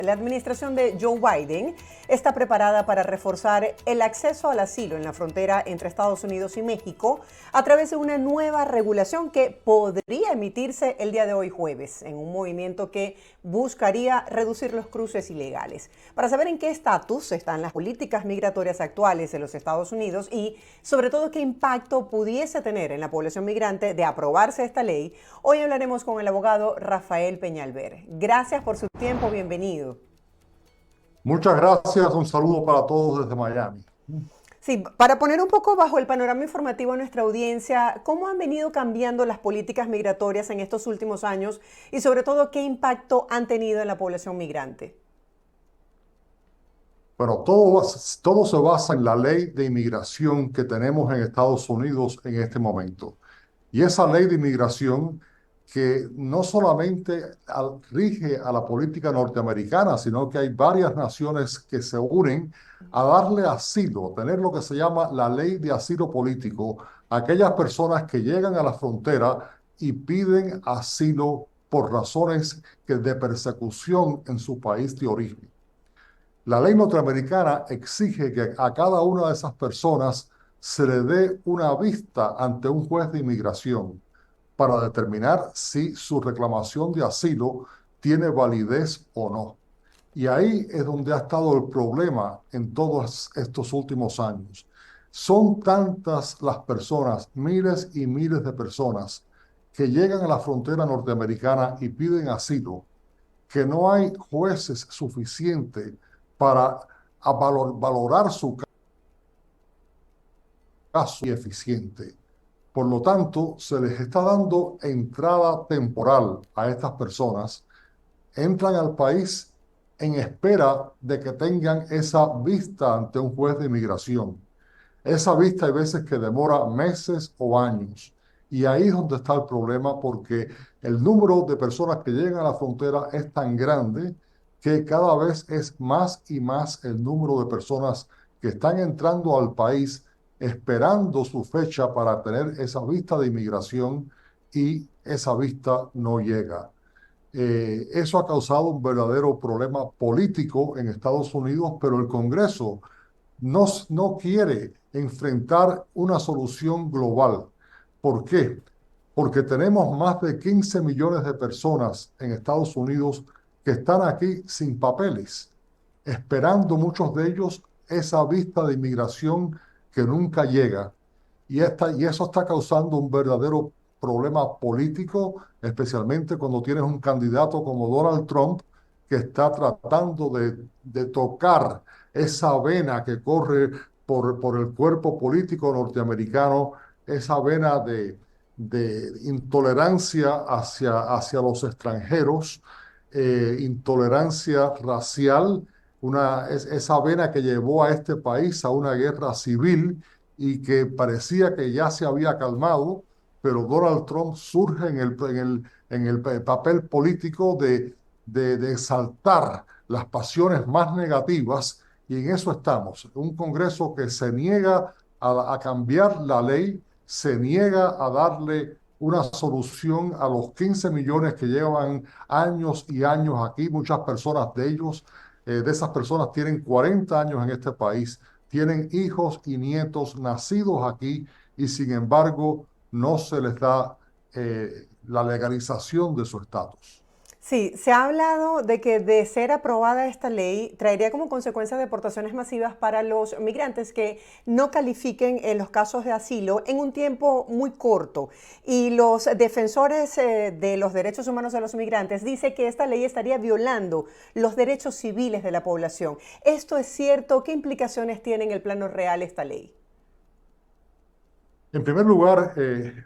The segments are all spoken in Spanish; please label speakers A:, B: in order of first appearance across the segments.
A: La administración de Joe Biden está preparada para reforzar el acceso al asilo en la frontera entre Estados Unidos y México a través de una nueva regulación que podría emitirse el día de hoy jueves, en un movimiento que buscaría reducir los cruces ilegales. Para saber en qué estatus están las políticas migratorias actuales de los Estados Unidos y sobre todo qué impacto pudiese tener en la población migrante de aprobarse esta ley, hoy hablaremos con el abogado Rafael Peñalver. Gracias por su tiempo, bienvenido.
B: Muchas gracias, un saludo para todos desde Miami.
A: Sí, para poner un poco bajo el panorama informativo a nuestra audiencia, ¿cómo han venido cambiando las políticas migratorias en estos últimos años y sobre todo qué impacto han tenido en la población migrante?
B: Bueno, todo se basa en la ley de inmigración que tenemos en Estados Unidos en este momento. Y esa ley de inmigración que no solamente rige a la política norteamericana, sino que hay varias naciones que se unen a darle asilo, tener lo que se llama la ley de asilo político, a aquellas personas que llegan a la frontera y piden asilo por razones de persecución en su país de origen. La ley norteamericana exige que a cada una de esas personas se le dé una vista ante un juez de inmigración para determinar si su reclamación de asilo tiene validez o no. Y ahí es donde ha estado el problema en todos estos últimos años. Son tantas las personas, miles y miles de personas, que llegan a la frontera norteamericana y piden asilo, que no hay jueces suficientes para valorar su caso y eficiente. Por lo tanto, se les está dando entrada temporal a estas personas. Entran al país en espera de que tengan esa vista ante un juez de inmigración. Esa vista hay veces que demora meses o años. Y ahí es donde está el problema, porque el número de personas que llegan a la frontera es tan grande que cada vez es más y más el número de personas que están entrando al país esperando su fecha para tener esa vista de inmigración y esa vista no llega. Eso ha causado un verdadero problema político en Estados Unidos, pero el Congreso no quiere enfrentar una solución global. ¿Por qué? Porque tenemos más de 15 millones de personas en Estados Unidos que están aquí sin papeles, esperando muchos de ellos esa vista de inmigración que nunca llega. Y eso está causando un verdadero problema político, especialmente cuando tienes un candidato como Donald Trump que está tratando de tocar esa vena que corre por el cuerpo político norteamericano, esa vena de intolerancia hacia los extranjeros, intolerancia racial, esa vena que llevó a este país a una guerra civil y que parecía que ya se había calmado, pero Donald Trump surge en el papel político de exaltar las pasiones más negativas, y en eso estamos. Un Congreso que se niega a cambiar la ley, se niega a darle una solución a los 15 millones que llevan años y años aquí. Muchas personas de esas personas tienen 40 años en este país, tienen hijos y nietos nacidos aquí y sin embargo no se les da la legalización de su estatus.
A: Sí, se ha hablado de que de ser aprobada esta ley traería como consecuencia deportaciones masivas para los migrantes que no califiquen en los casos de asilo en un tiempo muy corto. Y los defensores de los derechos humanos de los migrantes dicen que esta ley estaría violando los derechos civiles de la población. ¿Esto es cierto? ¿Qué implicaciones tiene en el plano real esta ley?
B: En primer lugar,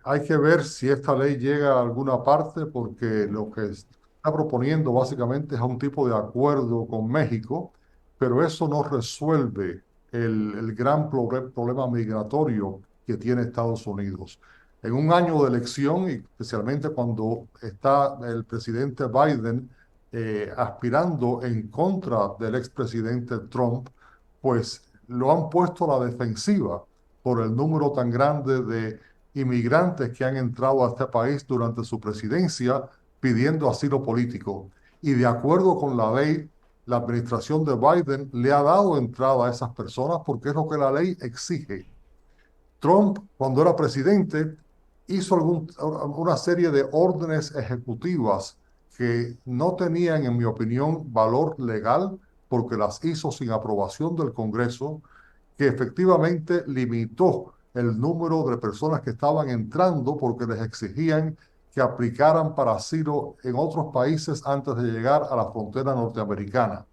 B: hay que ver si esta ley llega a alguna parte, porque lo que está proponiendo básicamente es un tipo de acuerdo con México, pero eso no resuelve el gran problema migratorio que tiene Estados Unidos. En un año de elección, y especialmente cuando está el presidente Biden aspirando en contra del expresidente Trump, pues lo han puesto a la defensiva por el número tan grande de inmigrantes que han entrado a este país durante su presidencia pidiendo asilo político. Y de acuerdo con la ley, la administración de Biden le ha dado entrada a esas personas porque es lo que la ley exige. Trump, cuando era presidente, hizo una serie de órdenes ejecutivas que no tenían, en mi opinión, valor legal porque las hizo sin aprobación del Congreso, que efectivamente limitó el número de personas que estaban entrando porque les exigían que aplicaran para asilo en otros países antes de llegar a la frontera norteamericana.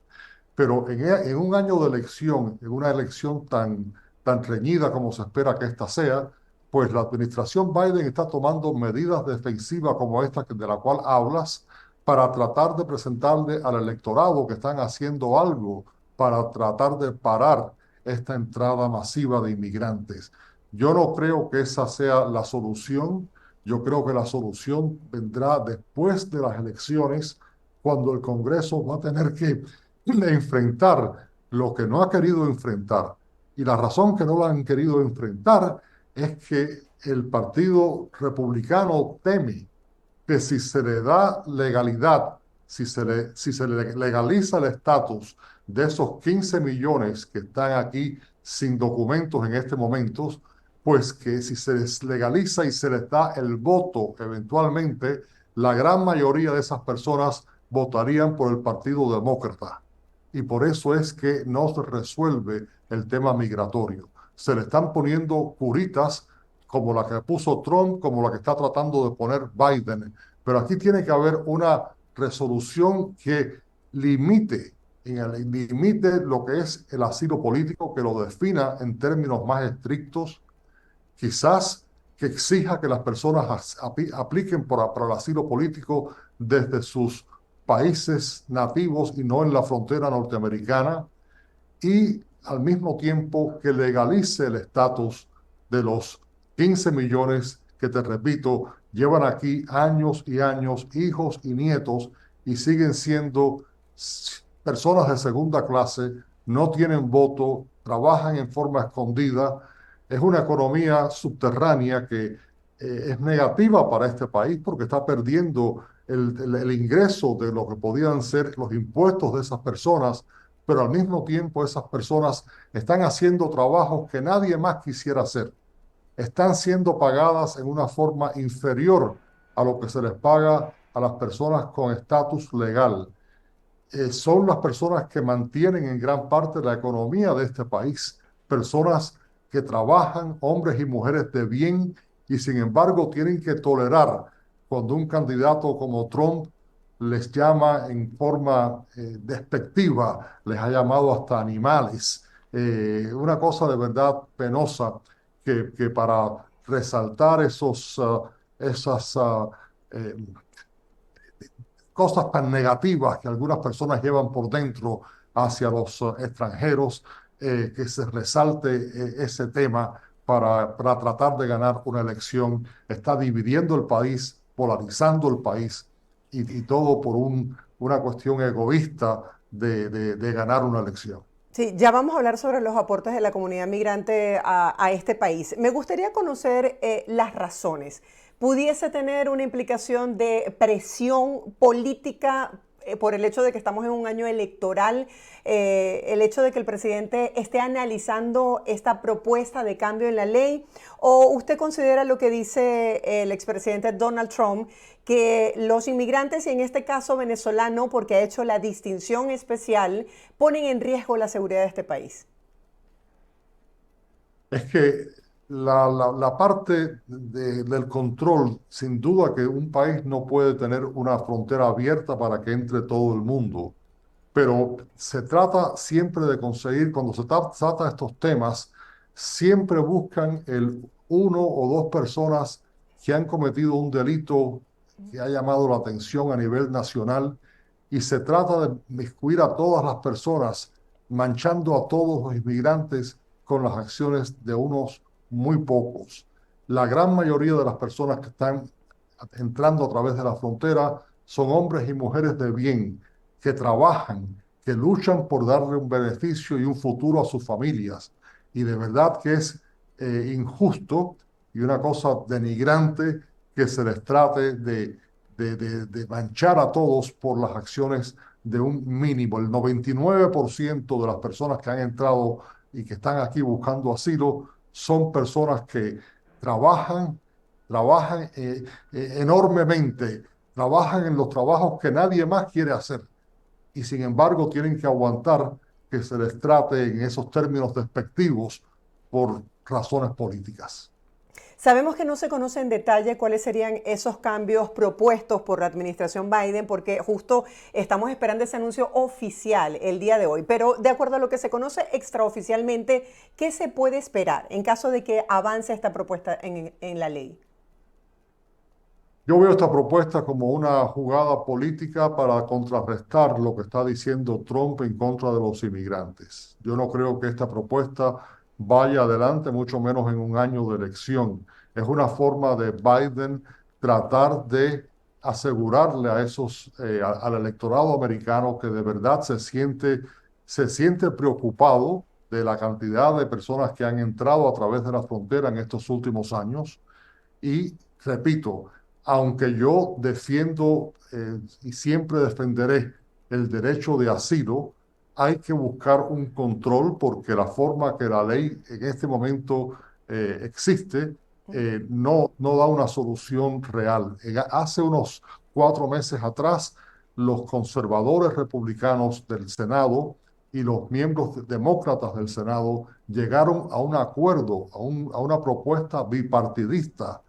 B: Pero en un año de elección, en una elección tan reñida como se espera que esta sea, pues la administración Biden está tomando medidas defensivas como esta de la cual hablas para tratar de presentarle al electorado que están haciendo algo para tratar de parar esta entrada masiva de inmigrantes. Yo no creo que esa sea la solución. Yo creo que la solución vendrá después de las elecciones, cuando el Congreso va a tener que enfrentar lo que no ha querido enfrentar. Y la razón que no lo han querido enfrentar es que el Partido Republicano teme que si se le da legalidad, si se le legaliza el estatus de esos 15 millones que están aquí sin documentos en este momento, pues que si se les legaliza y se les da el voto eventualmente, la gran mayoría de esas personas votarían por el Partido Demócrata. Y por eso es que no se resuelve el tema migratorio. Se le están poniendo curitas como la que puso Trump, como la que está tratando de poner Biden. Pero aquí tiene que haber una resolución que limite, limite lo que es el asilo político, que lo defina en términos más estrictos, quizás que exija que las personas apliquen para el asilo político desde sus países nativos y no en la frontera norteamericana, y al mismo tiempo que legalice el estatus de los 15 millones que, te repito, llevan aquí años y años, hijos y nietos, y siguen siendo personas de segunda clase, no tienen voto, trabajan en forma escondida. Es una economía subterránea que es negativa para este país porque está perdiendo el ingreso de lo que podían ser los impuestos de esas personas, pero al mismo tiempo esas personas están haciendo trabajos que nadie más quisiera hacer. Están siendo pagadas en una forma inferior a lo que se les paga a las personas con estatus legal. Son las personas que mantienen en gran parte la economía de este país, personas que trabajan, hombres y mujeres de bien, y sin embargo tienen que tolerar cuando un candidato como Trump les llama en forma despectiva, les ha llamado hasta animales. Una cosa de verdad penosa que para resaltar esas eh, cosas tan negativas que algunas personas llevan por dentro hacia los extranjeros, que se resalte ese tema para tratar de ganar una elección. Está dividiendo el país, polarizando el país, y todo por una cuestión egoísta de ganar una elección.
A: Sí, ya vamos a hablar sobre los aportes de la comunidad migrante a este país. Me gustaría conocer las razones. ¿Pudiese tener una implicación de presión política por el hecho de que estamos en un año electoral, el hecho de que el presidente esté analizando esta propuesta de cambio en la ley? ¿O usted considera lo que dice el expresidente Donald Trump, que los inmigrantes, y en este caso venezolano, porque ha hecho la distinción especial, ponen en riesgo la seguridad de este país?
B: Es que la parte del control, sin duda que un país no puede tener una frontera abierta para que entre todo el mundo, pero se trata siempre de conseguir, cuando se trata de estos temas, siempre buscan el uno o dos personas que han cometido un delito que ha llamado la atención a nivel nacional, y se trata de inmiscuir a todas las personas, manchando a todos los inmigrantes con las acciones de unos muy pocos. La gran mayoría de las personas que están entrando a través de la frontera son hombres y mujeres de bien, que trabajan, que luchan por darle un beneficio y un futuro a sus familias. Y de verdad que es injusto y una cosa denigrante que se les trate de manchar a todos por las acciones de un mínimo. El 99% de las personas que han entrado y que están aquí buscando asilo son personas que trabajan, trabajan enormemente, trabajan en los trabajos que nadie más quiere hacer y sin embargo tienen que aguantar que se les trate en esos términos despectivos por razones políticas.
A: Sabemos que no se conoce en detalle cuáles serían esos cambios propuestos por la administración Biden, porque justo estamos esperando ese anuncio oficial el día de hoy. Pero de acuerdo a lo que se conoce extraoficialmente, ¿qué se puede esperar en caso de que avance esta propuesta en la ley?
B: Yo veo esta propuesta como una jugada política para contrarrestar lo que está diciendo Trump en contra de los inmigrantes. Yo no creo que esta propuesta vaya adelante, mucho menos en un año de elección. Es una forma de Biden tratar de asegurarle a al electorado americano que de verdad se siente preocupado de la cantidad de personas que han entrado a través de la frontera en estos últimos años y repito, aunque yo defiendo y siempre defenderé el derecho de asilo, hay que buscar un control porque la forma que la ley en este momento existe no da una solución real. Hace unos 4 meses atrás, los conservadores republicanos del Senado y los miembros demócratas del Senado llegaron a un acuerdo, a una propuesta bipartidista.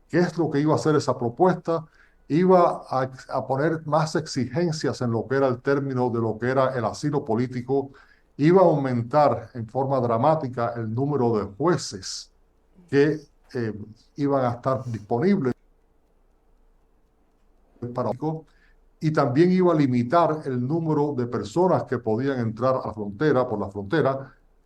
B: ¿Qué es lo que iba a hacer esa propuesta? Iba a poner más exigencias en lo que era el término de lo que era el asilo político, iba a aumentar en forma dramática el número de jueces que eh, iban a estar disponibles para y también iba a limitar el número de personas que podían entrar a la frontera, por la frontera,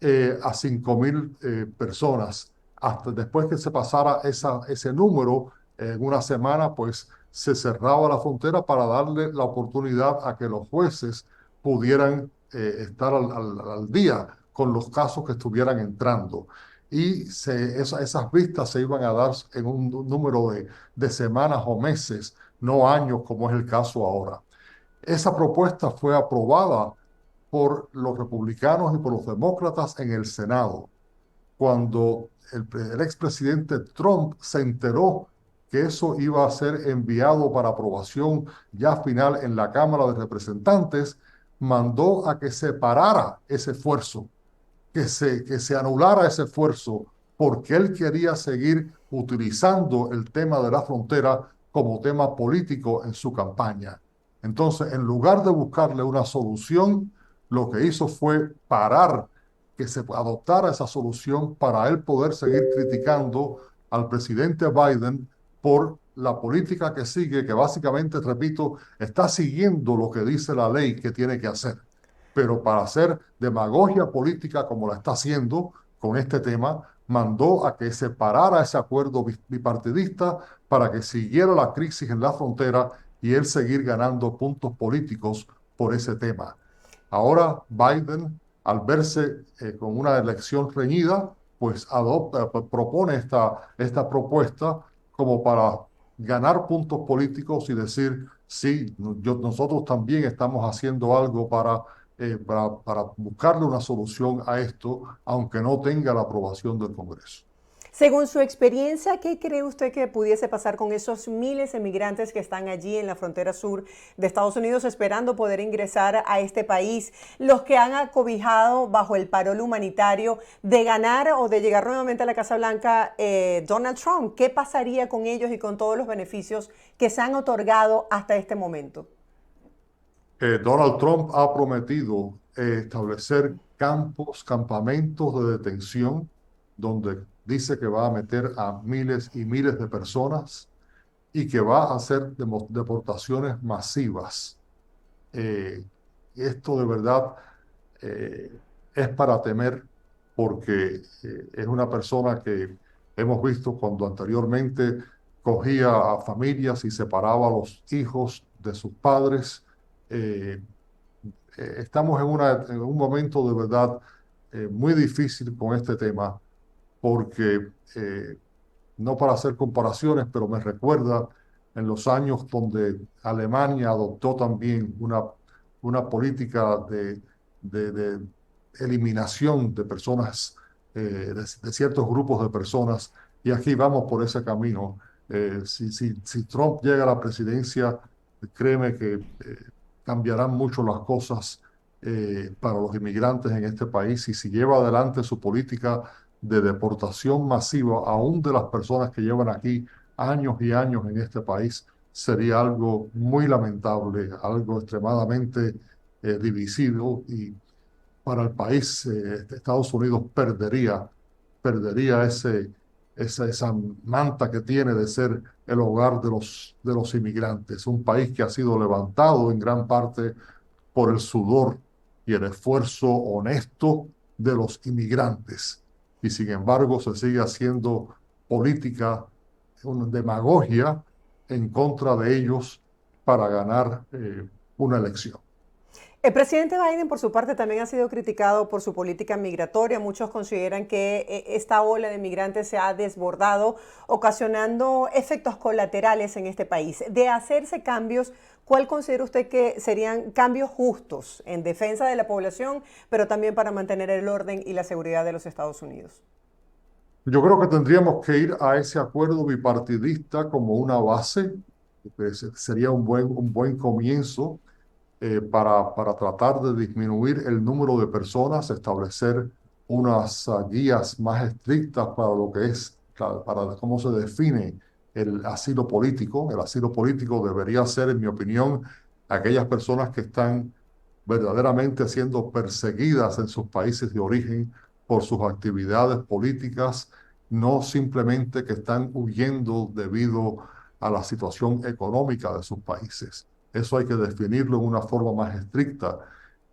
B: a 5.000 personas. Hasta después que se pasara ese número, en una semana, pues se cerraba la frontera para darle la oportunidad a que los jueces pudieran estar al día con los casos que estuvieran entrando. Y esas vistas se iban a dar en un número de semanas o meses, no años como es el caso ahora. Esa propuesta fue aprobada por los republicanos y por los demócratas en el Senado. Cuando el expresidente Trump se enteró que eso iba a ser enviado para aprobación ya final en la Cámara de Representantes, mandó a que se parara ese esfuerzo, que se anulara ese esfuerzo, porque él quería seguir utilizando el tema de la frontera como tema político en su campaña. Entonces, en lugar de buscarle una solución, lo que hizo fue parar que se adoptara esa solución para él poder seguir criticando al presidente Biden por la política que sigue, que básicamente, repito, está siguiendo lo que dice la ley que tiene que hacer, pero para hacer demagogia política como la está haciendo con este tema, mandó a que se parara ese acuerdo bipartidista para que siguiera la crisis en la frontera y él seguir ganando puntos políticos por ese tema. Ahora Biden, al verse con una elección reñida, pues propone esta propuesta como para ganar puntos políticos y decir, sí, nosotros también estamos haciendo algo para buscarle una solución a esto, aunque no tenga la aprobación del Congreso.
A: Según su experiencia, ¿qué cree usted que pudiese pasar con esos miles de migrantes que están allí en la frontera sur de Estados Unidos esperando poder ingresar a este país? Los que han acobijado bajo el parol humanitario de ganar o de llegar nuevamente a la Casa Blanca Donald Trump. ¿Qué pasaría con ellos y con todos los beneficios que se han otorgado hasta este momento?
B: Donald Trump ha prometido establecer campamentos de detención donde dice que va a meter a miles y miles de personas y que va a hacer deportaciones masivas. Eh, Esto de verdad eh, es para temer porque es una persona que hemos visto cuando anteriormente cogía a familias y separaba a los hijos de sus padres. Eh, Estamos en un momento de verdad muy difícil con este tema porque no para hacer comparaciones, pero me recuerda en los años donde Alemania adoptó también una política de eliminación de personas, de ciertos grupos de personas, y aquí vamos por ese camino. Si Trump llega a la presidencia, créeme que cambiarán mucho las cosas para los inmigrantes en este país, y si lleva adelante su política de deportación masiva, aún de las personas que llevan aquí años y años en este país, sería algo muy lamentable, algo extremadamente divisivo, y para el país Estados Unidos perdería esa manta que tiene de ser el hogar de los inmigrantes, un país que ha sido levantado en gran parte por el sudor y el esfuerzo honesto de los inmigrantes. Y sin embargo se sigue haciendo política, una demagogia en contra de ellos para ganar una elección.
A: El presidente Biden, por su parte, también ha sido criticado por su política migratoria. Muchos consideran que esta ola de migrantes se ha desbordado, ocasionando efectos colaterales en este país. De hacerse cambios, ¿cuál considera usted que serían cambios justos en defensa de la población, pero también para mantener el orden y la seguridad de los Estados Unidos?
B: Yo creo que tendríamos que ir a ese acuerdo bipartidista como una base, que sería un buen comienzo para tratar de disminuir el número de personas, establecer unas guías más estrictas para lo que es, para cómo se define el asilo político. El asilo político debería ser, en mi opinión, aquellas personas que están verdaderamente siendo perseguidas en sus países de origen por sus actividades políticas, no simplemente que están huyendo debido a la situación económica de sus países. Eso hay que definirlo en una forma más estricta,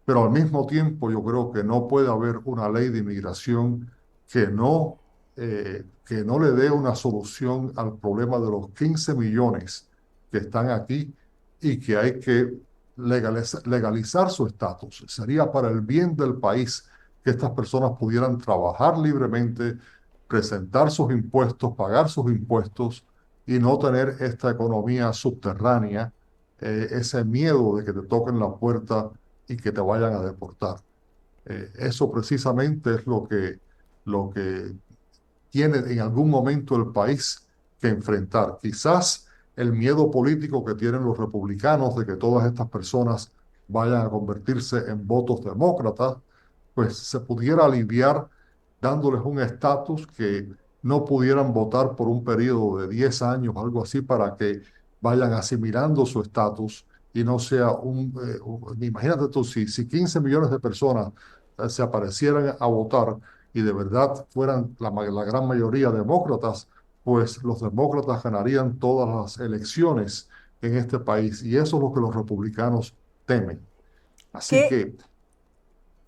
B: pero al mismo tiempo yo creo que no puede haber una ley de inmigración que no le dé una solución al problema de los 15 millones que están aquí y que hay que legalizar su estatus. Sería para el bien del país que estas personas pudieran trabajar libremente, presentar sus impuestos, pagar sus impuestos y no tener esta economía subterránea, ese miedo de que te toquen la puerta y que te vayan a deportar. Eso precisamente es lo que tiene en algún momento el país que enfrentar. Quizás el miedo político que tienen los republicanos de que todas estas personas vayan a convertirse en votos demócratas, pues se pudiera aliviar dándoles un estatus que no pudieran votar por un periodo de 10 años, algo así, para que vayan asimilando su estatus y no sea imagínate tú, si 15 millones de personas se aparecieran a votar y de verdad fueran la gran mayoría demócratas, pues los demócratas ganarían todas las elecciones en este país, y eso es lo que los republicanos temen. Así
A: ¿Qué,
B: que,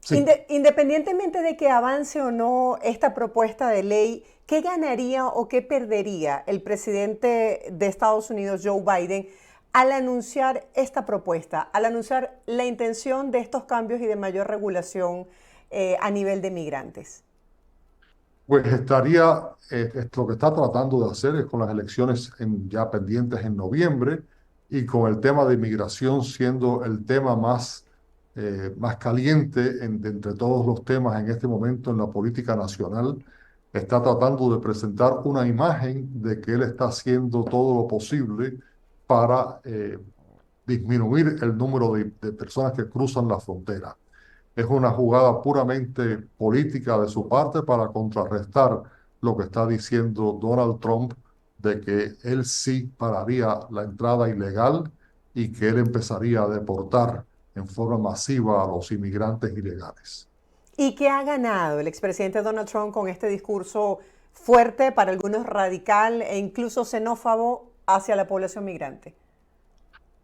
B: sí.
A: Independientemente de que avance o no esta propuesta de ley, ¿qué ganaría o qué perdería el presidente de Estados Unidos, Joe Biden, al anunciar esta propuesta, al anunciar la intención de estos cambios y de mayor regulación a nivel de migrantes?
B: Pues lo que está tratando de hacer es con las elecciones ya pendientes en noviembre y con el tema de inmigración siendo el tema más caliente de entre todos los temas en este momento en la política nacional, está tratando de presentar una imagen de que él está haciendo todo lo posible para disminuir el número de personas que cruzan la frontera. Es una jugada puramente política de su parte para contrarrestar lo que está diciendo Donald Trump de que él sí pararía la entrada ilegal y que él empezaría a deportar en forma masiva a los inmigrantes ilegales.
A: ¿Y qué ha ganado el expresidente Donald Trump con este discurso fuerte, para algunos radical e incluso xenófobo hacia la población migrante?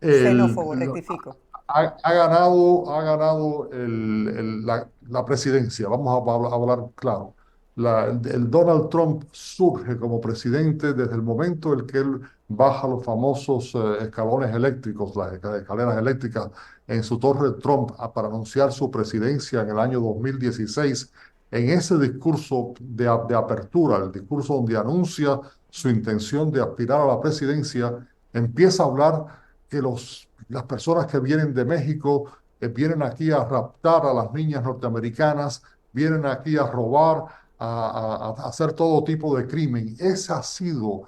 B: El,
A: Xenófobo, rectifico.
B: ha ganado la presidencia. Vamos a hablar claro. El Donald Trump surge como presidente desde el momento en que él baja los famosos escalones eléctricos, las escaleras eléctricas en su torre Trump para anunciar su presidencia en el año 2016. En ese discurso de apertura, el discurso donde anuncia su intención de aspirar a la presidencia, empieza a hablar que las personas que vienen de México vienen aquí a raptar a las niñas norteamericanas, vienen aquí a robar, a hacer todo tipo de crimen. Ese ha sido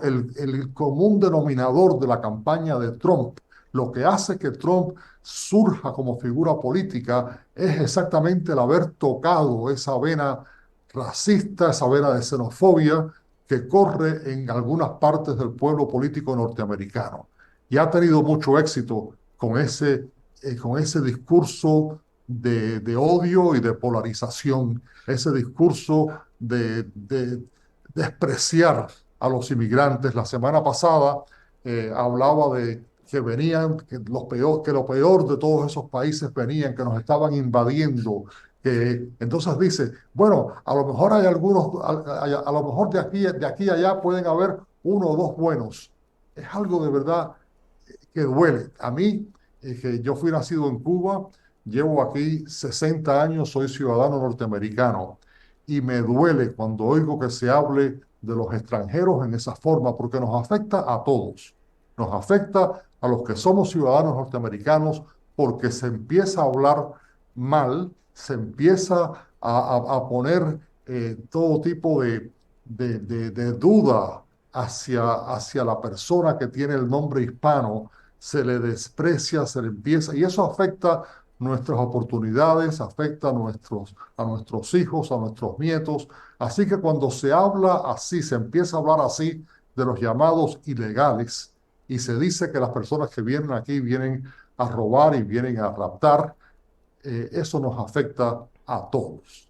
B: el común denominador de la campaña de Trump. Lo que hace que Trump surja como figura política es exactamente el haber tocado esa vena racista, esa vena de xenofobia que corre en algunas partes del pueblo político norteamericano. Y ha tenido mucho éxito con ese discurso de odio y de polarización, ese discurso de despreciar a los inmigrantes. La semana pasada hablaba de que venían, que lo peor de todos esos países venían, que nos estaban invadiendo. Que, entonces dice, bueno, a lo mejor hay algunos, a lo mejor de aquí a allá pueden haber uno o dos buenos. Es algo de verdad que duele. A mí, que yo fui nacido en Cuba, llevo aquí 60 años, soy ciudadano norteamericano y me duele cuando oigo que se hable de los extranjeros en esa forma, porque nos afecta a todos. Nos afecta a los que somos ciudadanos norteamericanos porque se empieza a hablar mal, se empieza a poner todo tipo de duda hacia la persona que tiene el nombre hispano, se le desprecia, se le empieza, y eso afecta nuestras oportunidades, afecta a nuestros hijos, a nuestros nietos. Así que cuando se habla así, se empieza a hablar así de los llamados ilegales, y se dice que las personas que vienen aquí vienen a robar y vienen a raptar, eso nos afecta a todos.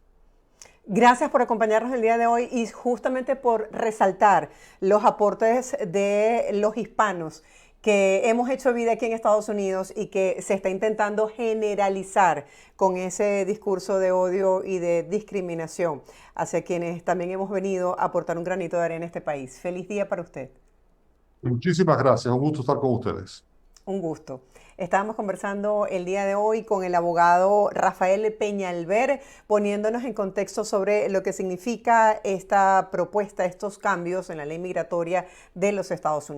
A: Gracias por acompañarnos el día de hoy y justamente por resaltar los aportes de los hispanos que hemos hecho vida aquí en Estados Unidos y que se está intentando generalizar con ese discurso de odio y de discriminación hacia quienes también hemos venido a aportar un granito de arena a este país. Feliz día para usted.
B: Muchísimas gracias, un gusto estar con ustedes.
A: Un gusto. Estábamos conversando el día de hoy con el abogado Rafael Peñalver, poniéndonos en contexto sobre lo que significa esta propuesta, estos cambios en la ley migratoria de los Estados Unidos.